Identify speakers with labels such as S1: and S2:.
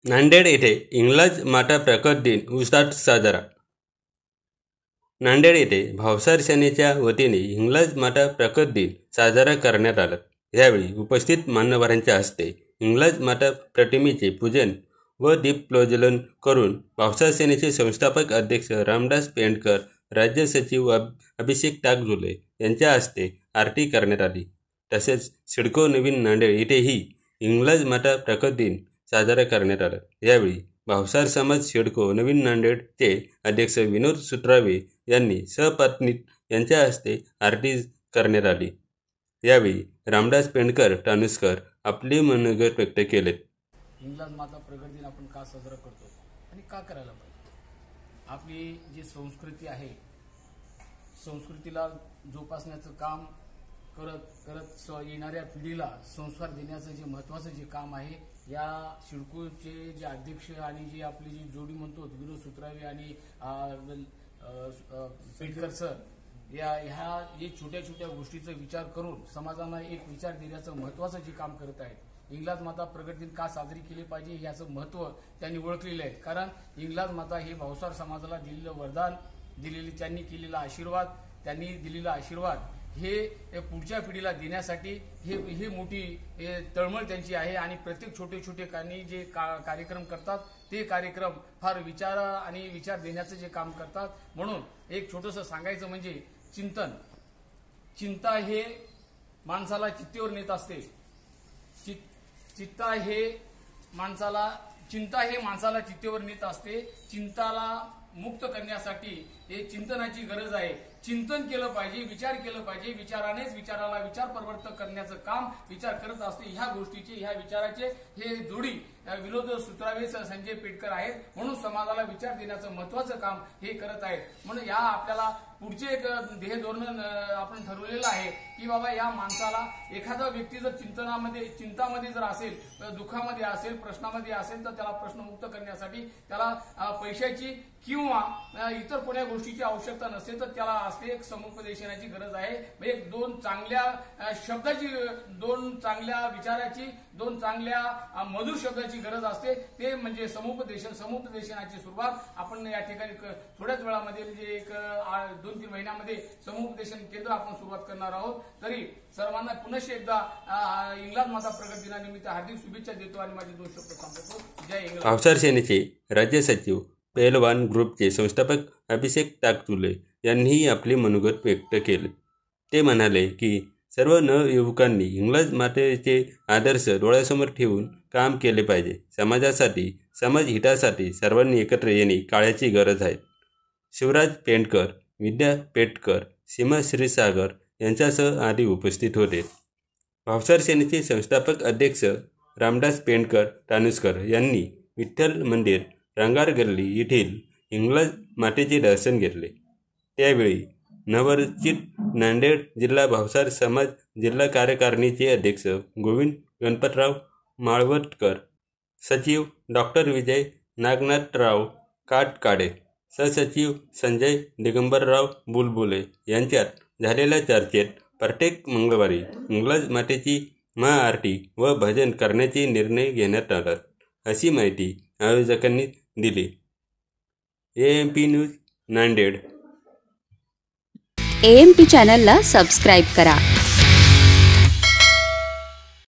S1: नांदेड येथे इंग्रज माता प्रकट दिन उत्साहात साजरा। नांदेड येथे भावसार सेनेच्या वतीने इंग्रज माता प्रकट दिन साजरा करण्यात आला। यावेळी उपस्थित मान्यवरांच्या हस्ते इंग्रज माता प्रतिमेचे पूजन व दीपप्रज्वलन करून भावसार सेनेचे संस्थापक अध्यक्ष रामदास पेंडकर, राज्य सचिव अभिषेक ताकजुले यांच्या हस्ते आरती करण्यात आली। तसेच सिडको नवीन नांदेड येथेही इंग्रज माता प्रकट दिन साजरा करण्यात आला। यावेळी भावसार समाज सिडको नवीन नांदेडचे अध्यक्ष विनोद सुत्रावे यांनी सहपत्नी यांच्या हस्ते आरती करण्यात आली। यावेळी रामदास पेंडकर टानुसकर आपले मनोगत व्यक्त केले।
S2: इंग्रज माता प्रकट दिन आपण का साजरा करतो आणि का करायला पाहिजे? आपली जी संस्कृती आहे, संस्कृतीला जोपासण्याचं काम करत येणाऱ्या पिढीला संस्कार देण्याचं जे महत्त्वाचं जे काम आहे, या सिडकोचे जे अध्यक्ष आणि जी आपली जी जोडी म्हणतो विनोद सुत्रावे आणि पेंडकर सर, ह्या जे छोट्या छोट्या गोष्टीचा विचार करून समाजाला एक विचार देण्याचं महत्त्वाचं जे काम करत आहेत। इंग्रज माता प्रकट दिन का साजरी केली पाहिजे याचं महत्त्व त्यांनी ओळखलेलं आहे। कारण इंग्रज माता हे भावसार समाजाला दिलेलं वरदान, त्यांनी केलेला आशीर्वाद, त्यांनी दिलेला आशीर्वाद हे पुढच्या पिढीला देण्यासाठी हे मोठी तळमळ त्यांची आहे। आणि प्रत्येक छोटे छोटे जे कार्यक्रम करतात ते कार्यक्रम फार विचार देण्याचं जे काम करतात। म्हणून एक छोटंसं सांगायचं म्हणजे चिंता हे माणसाला चित्तेवर नेत असते। चिंता हे माणसाला चित्तेवर नेत असते। चिंताला मुक्त करण्यासाठी हे चिंतनाची गरज आहे। चिंतन केलं पाहिजे, विचार केलं पाहिजे। विचारानेच विचाराला विचार परिवर्तन करण्याचं काम विचार करत असते। ह्या गोष्टीचे, ह्या विचाराचे हे जोडी विनोद सुत्रावे, संजय पेंडकर आहेत। म्हणून समाजाला विचार देण्याचं महत्त्वाचं काम हे करत आहेत। म्हणून या आपल्याला पुढचे एक ध्येय धोरण आपण ठरवलेलं आहे की बाबा या माणसाला एखादा व्यक्ती जर चिंतामध्ये जर असेल, दुःखामध्ये असेल, प्रश्नामध्ये असेल, तर त्याला प्रश्नमुक्त करण्यासाठी त्याला पैशाची किंवा इतर कोणत्या गोष्टीची आवश्यकता नसेल, तर त्याला असले एक समुपदेशनाची गरज आहे। एक दोन चांगल्या शब्दाची, दोन चांगल्या विचाराची, दोन चांगल्या मधुर शब्दाची गरज असते। ते म्हणजे समुपदेशनाची सुरुवात आपण या ठिकाणी थोड्याच वेळामध्ये म्हणजे एक 2-3 महिन्यामध्ये समुपदेशन केंद्र आपण सुरुवात करणार आहोत। तरी सर्वांना पुनश्च एकदा इंग्रज माता प्रकट दिनानिमित्त हार्दिक शुभेच्छा देतो आणि माझे 2 शब्द संपवतो। जय इंग्रज।
S1: भावसार सेनेचे राज्य सचिव पहलवान ग्रुपचे संस्थापक अभिषेक ताकजुले यांनीही आपले मनोगत व्यक्त केले। ते म्हणाले की सर्व नवयुवकांनी इंग्रज मातेचे आदर्श डोळ्यासमोर ठेवून काम केले पाहिजे। समाजासाठी, समाज हितासाठी सर्वांनी एकत्र येणे काळाची गरज आहे। शिवराज पेंडकर, विद्या पेटकर, सीमा श्रीसागर यांच्यासह आदी उपस्थित होते। भावसार सेनेचे संस्थापक अध्यक्ष रामदास पेंडकर टानुसकर यांनी विठ्ठल मंदिर, रंगार गल्ली येथील इंग्रज मातेचे दर्शन घेतले। त्यावेळी नवरचित नांदेड जिल्हा भावसार समाज जिल्हा कार्यकारिणीचे अध्यक्ष गोविंद गणपतराव माळवटकर, सचिव डॉक्टर विजय नागनाथराव काटकाडे, सहसचिव संजय दिगंबरराव बुलबुले यांच्यात झालेल्या चर्चेत प्रत्येक मंगळवारी इंग्रज मातेची महाआरती व भजन करण्याचे निर्णय घेण्यात आला, अशी माहिती आयोजकांनी दिली। AMP news Nanded.
S3: AMP चॅनलला सबस्क्राईब करा।